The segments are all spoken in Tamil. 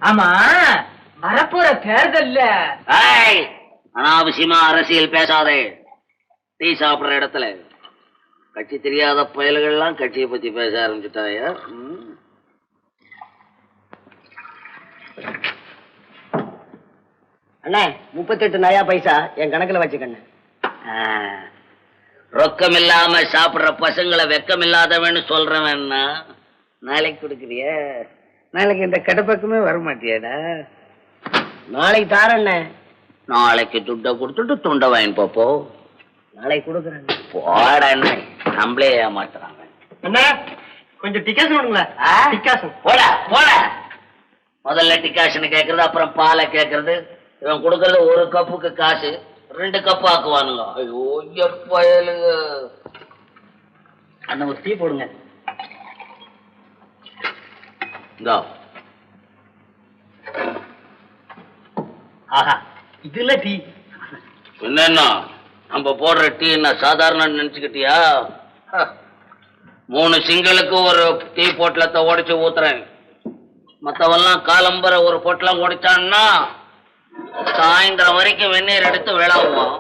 ஆமா, வரப்போற தேர்தல்ல அனாவசியமா அரசியல் பேசாதே. டீ சாப்பிடுற இடத்துல கட்சி தெரியாத பயல்கள்லாம் கட்சியை பத்தி பேச ஆரம்பிச்சுட்டாயா? அண்ணே 38 நயா பைசா என் கணக்குல வச்சுக்கண்ணே. ரொக்கம் இல்லாம சாப்பிடுற பசங்களை வெக்கம் இல்லாதவன்னு சொல்றவன்னா நாளைக்கு கொடுக்குறிய? நாளைக்கு இந்த கடப்பக்கமே வரமாட்டியாடா? நாளைக்கு தாரண்ணே. நாளைக்கு துட்டை கொடுத்துட்டு துண்டை வாங்கி போப்போ. நாளைக்கு கொடுக்குறேன். போட நம்மளே ஏமாத்துறாங்க. அண்ணா கொஞ்சம் டிக்காசன் வேணுங்களா? டிக்காசன் போட போட. முதல்ல டிக்காசன் கேட்கறது, அப்புறம் பாலை கேட்கறது. இவன் கொடுக்கறது ஒரு கப்புக்கு காசு 2 கப்பு ஆக்குவானுங்க. ஐயோ எப்பயலுங்க. அண்ணா ஒரு டீ போடுங்க. ஆஹா இதுல டீ என்னன்னா நம்ம போடுற டீ என்ன சாதாரண நினைச்சுக்கிட்டியா? 3 சிங்களுக்கு ஒரு டீ பொட்டலத்தை உடைச்சு ஊத்துறேன். மத்தவெல்லாம் காலம்பர ஒரு பொட்டலம் உடைச்சான்னா சாயந்தரம் வரைக்கும் வெந்நீர் எடுத்து விளாவுவான்.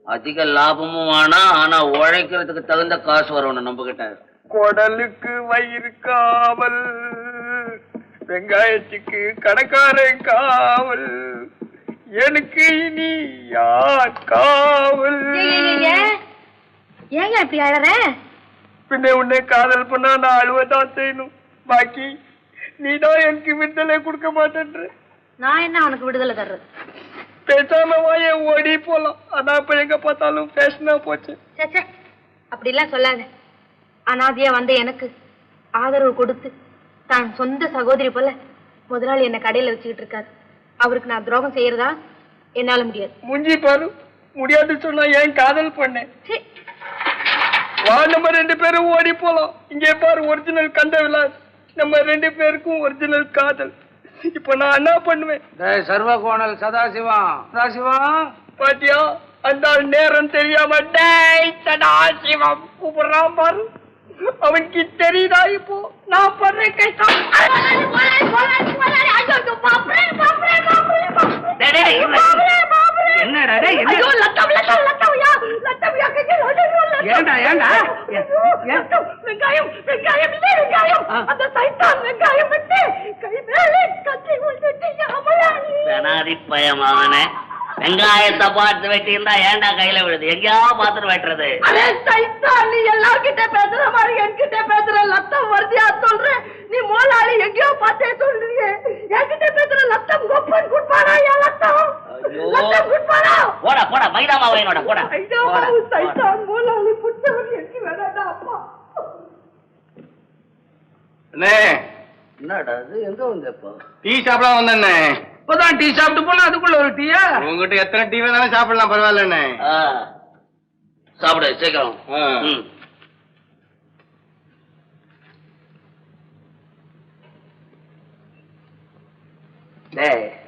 அதிக லாபமும் ஆனா ஆனா உழைக்கிறதுக்கு தகுந்த காசு வரணும் நம்ம கிட்ட. குடலுக்கு வயிறு காவல், வெங்காயத்துக்கு கடைக்காரன் காவல், எனக்கு இனி யார் காவல்? ஏங்க இப்படி அழற? பின்ன உன்னை காதல் பண்ணா நான் அழுவதான் செய்யணும். பாக்கி நீதான் எனக்கு விடுதலை கொடுக்க மாட்டேன்ற. நான் என்ன அவனுக்கு விடுதலை தர்றது? பேசாம வாய ஓடி போலாம். அதான் இப்ப எங்க பார்த்தாலும் பேஷனா போச்சு. அப்படி எல்லாம் சொல்லாத. அனாதையா வந்து எனக்கு ஆதரவு கொடுத்து தான் சொந்த சகோதரி போல முதலாளி என்ன கடையில வச்சுக்கிட்டு இருக்காரு. அவருக்கு நான் துரோகம் செய்யறதா? என்னால முடியாது. முஞ்சி பாரு. முடியாது சொன்னா ஏன் காதல் பண்ணேன்? வா நம்ம 2 பேரும் ஓடி போலாம். இங்கே பாரு ஒரிஜினல் கண்ட விலாஸ். நம்ம 2 பேருக்கும் ஒரிஜினல் காதல். இப்ப நான் என்ன பண்ணுவேன்? சர்வ கோணல் சதாசிவம் பாத்தியா, அந்த நேரம் தெரியாம டேய் சதாசிவம் கூப்பிடுறான் பாரு. அவனுக்கு தெரியுதா இப்போ நான் பண்ற கஷ்டம்? என்னடா பயமாவனே வெங்காயத்தை பார்த்து வெட்டி இருந்தா ஏன்டா கையில விழுது? எங்கேயாவது பார்த்துட்டு வெட்டுறது. நீ எல்லார்கிட்ட பேசுற மாதிரி என்கிட்ட பேசுற. லத்தம் வருதியா சொல்ற? நீ மோலாளி எங்கேயோ பார்த்தே சொல்றீங்க. என்கிட்ட பேசுற லத்தம் கொப்பன் குட்பானா? என் லத்தம் குட்பானா? போடா போடா மைதா மாவையனோட போடா. சைத்தான் மோலாளி புட்டவன் எனக்கு வேணாடா அப்பா. என்னடா அது? எங்க வந்தப்போ டீ சாப்பிட வந்தேன்னே. இப்பதான் டீ சாப்பிட்டு போனா அதுக்குள்ள ஒரு டீயா? உங்ககிட்ட எத்தனை டீ வேணாலும் சாப்பிடலாம், பரவாயில்லண்ணே. சாப்பிடு சீக்கிரம்.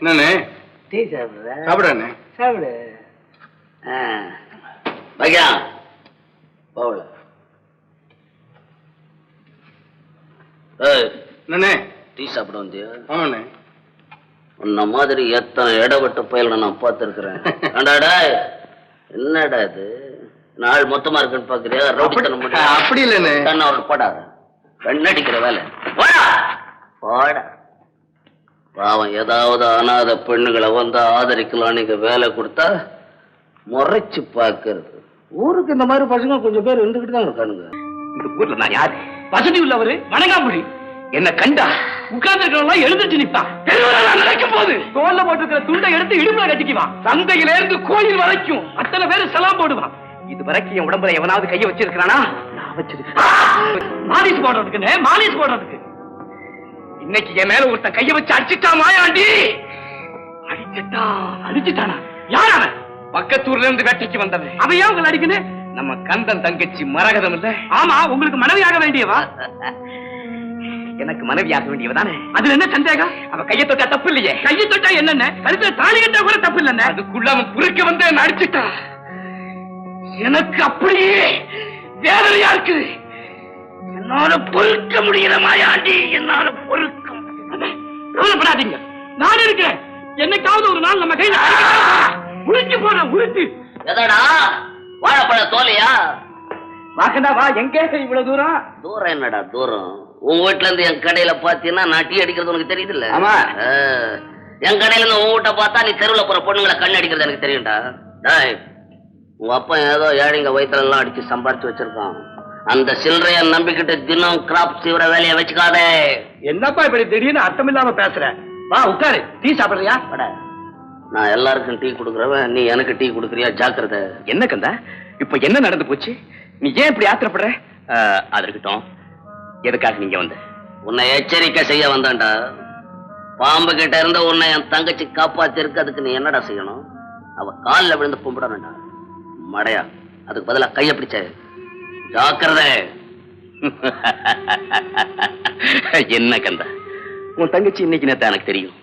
என்னண்ணே? டீ சாப்பிடுற? சாப்பிடுறேண்ணே. சாப்பிடு. பையா போகல. என்னண்ணே? டீ சாப்பிட வந்தியா? ஆமாண்ணே. உன்ன மாதிரி எத்தனை இடப்பட்ட பயல நான் பார்த்துருக்கிறேன். என்னடா இது நாள் மொத்தமா இருக்குன்னு பாக்குறியா? அப்படி இல்லண்ணே. அவனுக்கு போடாத கண்ணடிக்கிற வேலை. போடா பாவம். ஏதாவது அனாத பெண்ணுகளை வந்து ஆதரிக்கலாம் நீங்க வேலை கொடுத்தா முறைச்சு பாக்குறது. ஊருக்கு இந்த மாதிரி பசங்க கொஞ்சம் பேர் இருந்துகிட்டு தான் இருக்கானுங்க. இந்த ஊர்ல நான் யாரு? வசதி உள்ளவரு வணங்காமொழி. என்ன கண்டா உட்கார்ந்து எழுந்துச்சு நிப்பான். நடக்கும் போது தோல்ல போட்டிருக்கிற துண்டை எடுத்து இடுப்புல கட்டிக்குவான். சந்தையில இருந்து கோயில் வரைக்கும் அத்தனை பேரு சலாம் போடுவான். இது வரைக்கும் என் உடம்புல எவனாவது கைய வச்சிருக்கானா? நான் வச்சிருக்கேன். மாலிஷ் போடுறதுக்கு மாலிஷ் போடுறதுக்கு. இன்னைக்கு என் மேல ஒருத்தன் கைய வச்சு அடிச்சுட்டா மாயாண்டி. அடிச்சுட்டானா? யார் அவன்? பக்கத்தூர்ல இருந்து வேட்டைக்கு வந்தவன். அவன் ஏன் உங்களை அடிக்கணும்? நம்ம கந்தன் தங்கச்சி மரகதம் இல்ல? ஆமா, உங்களுக்கு மனைவியாக வேண்டியவா? எனக்கு மனைவியாக வேண்டியவதானே. அதுல என்ன சந்தேகம்? அவ கையை தொட்டா தப்பு இல்லையே. கையை தொட்டா என்னென்ன? கழுத்துல தாலி கட்டா கூட தப்பு இல்லைன்னு. அதுக்குள்ள அவன் குறுக்க வந்து அடிச்சுட்டான். எனக்கு அப்படியே வேதனையா இருக்குது. என்னால பொறுக்க முடியல மாயாண்டி, என்னால பொறுக்க முடியல. பயப்படாதீங்க, நான் இருக்கிறேன். என்னைக்காவது ஒரு நாள் நம்ம கையில உருட்டி போன உருட்டு. எதடா வாழைப்பழ தோலையா? வாக்கண்டா வா. எங்க இவ்வளவு தூரம்? தூரம் என்னடா தூரம்? உங்க வீட்டுல இருந்து என் கடையில பாத்தீங்கன்னா நான் டீ அடிக்கிறது உனக்கு தெரியுது இல்ல? ஆமா. என் கடையில இருந்து உங்க வீட்டை பார்த்தா நீ தெருவுல போற பொண்ணுங்களை கண்ணு அடிக்கிறது எனக்கு தெரியும்டா. டேய், உங்க அப்பா ஏதோ ஏழைங்க வயிற்றுல எல்லாம் அடிச்சு சம்பாரிச்சு வச்சிருக்கான். அந்த சில்லறைய நம்பிக்கிட்டு தினம் கிராப் சீவர வேலையை வச்சுக்காதே. என்னப்பா இப்படி திடீர்னு அர்த்தம் இல்லாம பேசுற? வா உட்காரு. டீ சாப்பிடுறியா? நான் எல்லாருக்கும் டீ குடுக்கறவன், நீ எனக்கு டீ குடுக்கறியா? ஜாக்கிரதை. என்ன கந்தா, இப்ப என்ன நடந்து போச்சு? நீ ஏன் இப்படி ஆத்திரப்படுற? அது இருக்கட்டும், எதுக்காக நீங்க வந்து? உன்னை எச்சரிக்கை செய்ய வந்தான்டா. பாம்பு கிட்ட இருந்த உன்னை என் தங்கச்சி காப்பாத்தி இருக்கு. அதுக்கு நீ என்னடா செய்யணும்? அவ காலில் விழுந்து கும்பிடணும்டா. மடையா, அதுக்கு பதிலா கைய பிடிச்ச. ஜாக்கிரதை. என்ன கந்தா, உன் தங்கச்சி இன்னைக்கு நேத்து எனக்கு தெரியும்.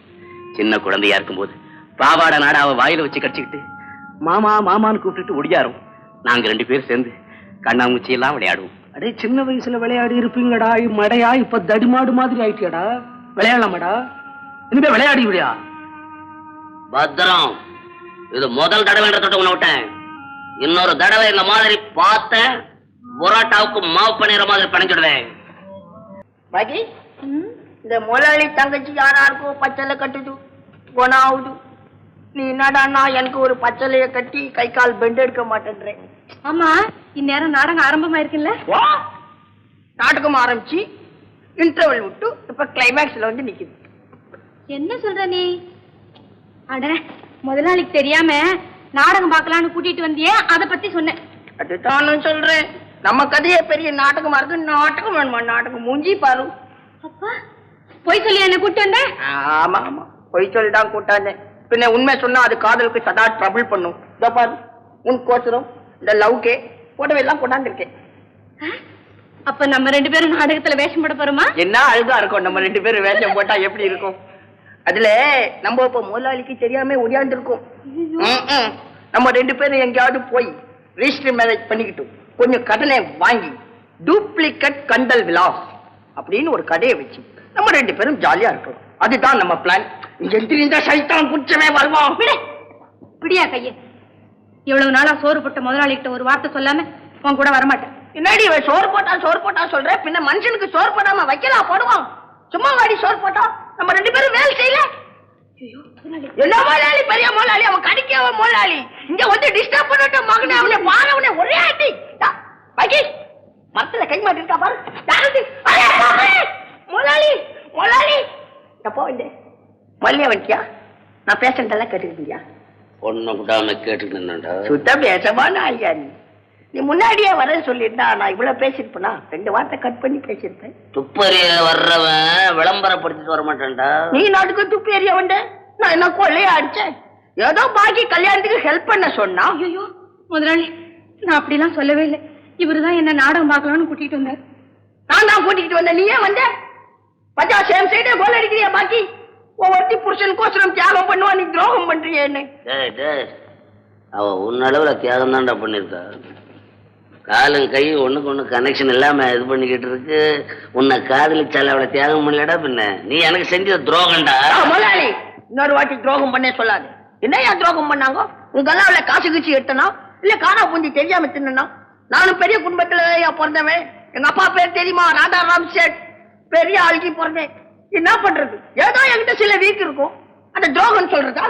சின்ன குழந்தையா இருக்கும்போது பாவாட நாட அவ வாயில வச்சு கடிச்சுக்கிட்டு மாமா மாமான்னு கூப்பிட்டுட்டு ஒடியாரும். நாங்க 2 பேரும் சேர்ந்து கண்ணாமூச்சி எல்லாம் விளையாடுவோம். அடே, சின்ன வயசுல விளையாடி இருப்பீங்கடா. மடையா, இப்ப தடிமாடு மாதிரி ஆயிட்டியாடா. விளையாடலாமாடா? இனிமே விளையாடி விடியா? பத்திரம். இது முதல் தடவை உன்னை விட்டேன். இன்னொரு தடவை இந்த மாதிரி பார்த்தேன், புரோட்டாவுக்கு மாவு பண்ணிடுற மாதிரி பணிஞ்சிடுவேன். பாக்கி இந்த முதலாளி தங்கச்சி யாராருக்கோ பச்சலை கட்டுது குணாவுது. நீ என்னடான்னா எனக்கு ஒரு பச்சலைய கட்டி கை கால் பெண்ட் எடுக்க மாட்டேன்றேன். ஆமா, இந்நேரம் நாடகம் ஆரம்பமா இருக்குல்ல? நாடகம் ஆரம்பிச்சு இன்டர்வல் விட்டு இப்ப கிளைமேக்ஸ்ல வந்து நிக்குது. என்ன சொல்ற நீ? அட, முதலாளிக்கு தெரியாம நாடகம் பார்க்கலான்னு கூட்டிட்டு வந்தியே, அத பத்தி சொன்னேன். அதுதான் சொல்றேன். நம்ம கதையே பெரிய நாடகமா இருக்கு. நாடகம் வேணுமா? நாடகம் மூஞ்சி பாரு. அப்பா, போய் சொல்லி என்ன கூட்டு வந்த? ஆமா ஆமா, பொய் சொல்லிதான் கூட்டாந்தேன். பின்ன உண்மை சொன்னா அது காதலுக்கு சதா ட்ரபிள் பண்ணும். இதோ பாரு, உன் கோசரம் இந்த லவ்கே போட்டோ எல்லாம் கொண்டாந்துருக்கேன். அப்ப நம்ம 2 பேரும் நாடகத்துல வேஷம் போட போறோமா? என்ன அழுதா இருக்கும் நம்ம 2 பேரும் வேஷம் போட்டா எப்படி இருக்கும்? அதுல நம்ம இப்ப முதலாளிக்கு தெரியாம ஒடியாந்துருக்கோம். நம்ம 2 பேரும் எங்கேயாவது போய் ரிஜிஸ்டர் மேரேஜ் பண்ணிக்கிட்டு கொஞ்சம் கடனை வாங்கி டூப்ளிகேட் கண்டல் விலாஸ் அப்படின்னு ஒரு கடையை வச்சு நம்ம 2 பேரும் ஜாலியா இருக்கணும். அதுதான் நம்ம பிளான். எந்திரிந்த சைத்தான் குச்சமே வருவோம். பிடியா கையே. இவ்வளவு நாளா சோறு போட்ட முதலாளிகிட்ட ஒரு வார்த்தை சொல்லாம உன் கூட வரமாட்டேன். என்னடி சோறு போட்டா சொல்ற? பின்ன மனுஷனுக்கு சோறு போடாம வைக்கலாம் போடுவோம். சும்மா வாடி சோறு போட்டா நம்ம 2 பேரும் வேலை செய்யல. என்ன முதலாளி? பெரிய முதலாளி, அவன் கடிக்கவ முதலாளி. இங்க வந்து டிஸ்டர்ப் பண்ணிட்டு மகனே அவனை பாரவனே ஒரே ஆட்டி. பாக்கி மரத்துல கை மாட்டிருக்கா பாரு. முதலாளி முதலாளி எப்போ வந்து மல்லியா வண்டியா? நான் பேசுறதெல்லாம் கேட்டுக்கிட்டியா? ஒண்ணு விடாம கேட்டுட்டு நின்னுடா. சுத்த பேசமான ஐயா நீ முன்னாடியே வரேன்னு சொல்லியிருந்தா நான் இவ்வளவு பேசிருப்பேனா? 2 வார்த்தை கட் பண்ணி பேசியிருப்பேன். துப்பறிய வர்றவன் விளம்பரப்படுத்திட்டு வர மாட்டான்டா. நீ நாட்டுக்கு துப்பி எறிய வந்த, நான் என்ன கொள்ளையா அடிச்சேன்? ஏதோ பாக்கி கல்யாணத்துக்கு ஹெல்ப் பண்ண சொன்னா. ஐயோ முதலாளி, நான் அப்படிலாம் சொல்லவே இல்லை. இவருதான் என்ன நாடகம் பார்க்கலாம்னு கூட்டிட்டு வந்தார். நான் தான் கூட்டிட்டு வந்தேன். நீ ஏன் வந்த? பச்சா சேம் சைடே கோல் அடிக்கிறியா? பாக்கி ஒவ்வொருத்தி புருஷனுக்கோசரம் தியாகம் பண்ணுவா, நீ துரோகம் பண்றிய என்ன? அவ உன்னளவுல தியாகம் தான்டா பண்ணிருக்கா. காலும் கை ஒண்ணுக்கு ஒண்ணு கனெக்ஷன் இல்லாம இது பண்ணிக்கிட்டு இருக்கு. உன்னை காதலிச்சால அவளை தியாகம் பண்ணலடா. பின்ன நீ எனக்கு செஞ்ச துரோகம்டா. முதலாளி, இன்னொரு வாட்டி துரோகம் பண்ணே சொல்லாது. என்னையா துரோகம் பண்ணாங்க? உங்க அவளை காசு கீச்சு எடுத்தனா இல்ல காணா பூஞ்சி தெரியாம தின்னா? நானும் பெரிய குடும்பத்துல பிறந்தவன். எங்க அப்பா பேர் தெரியுமா? ராதா ராம் சேட். பெரிய ஆளுக்கு பிறந்தேன். என்ன பண்றது? ஏதோ என்கிட்ட சில வீக் இருக்கும். அந்த துரோகம் சொல்றதா?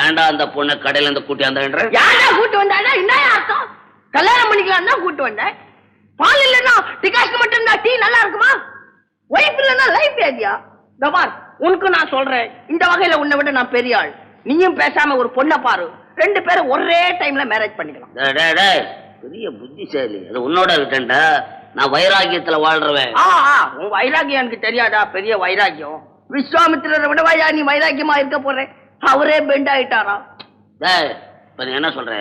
ஏன்டா அந்த பொண்ணை கடையில இருந்து கூட்டி வந்தேன்ற? யாரா கூட்டு வந்தாடா? என்ன அர்த்தம்? கல்யாணம் பண்ணிக்கலாம் தான் கூட்டு வந்தேன். பால் இல்லன்னா டிகாஷன் மட்டும் இருந்தா டீ நல்லா இருக்குமா? ஒய்ஃப் இல்லன்னா லைஃப் ஏதியா? கபார், உனக்கு நான் சொல்றேன், இந்த வகையில உன்னை விட நான் பெரிய ஆள். நீயும் பேசாம ஒரு பொண்ணை பாரு. 2 பேரும் ஒரே டைம்ல மேரேஜ் பண்ணிக்கலாம். பெரிய புத்திசாலி. அது உன்னோட இருக்கேன்டா. நான் வைராகியத்துல வாழ்றவன். உன் வைராகியம் எனக்கு தெரியாதா? பெரிய வைராகியம். விஸ்வாமித்திரரை விடவாயா நீ வைராகியமா இருக்க போற? அவரே பெண்ட் ஆயிட்டாரா? இப்ப நீ என்ன சொல்ற?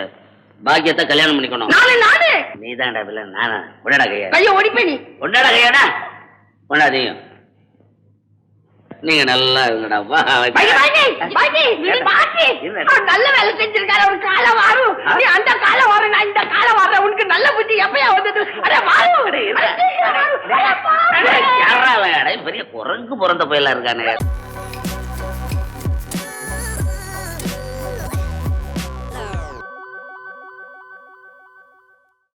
பாக்கியத்தை கல்யாணம் பண்ணிக்கணும். நானே நீ தான்டா பிள்ளை. நானா? உடடா கையா? கைய ஓடிப்பே நீ. உடடா கையாடா? உண்டாதீங்க. நீங்க நல்லா இருங்கடா. நல்ல வேலை செஞ்சிருக்காரு. ஒரு காலம் வரும். நீ அந்த காலம் வரும், நான் இந்த காலம் வர்றேன். உனக்கு நல்ல புத்தி எப்பயா வந்தது? பெரிய குரங்கு பிறந்த பயிலா இருக்கானே.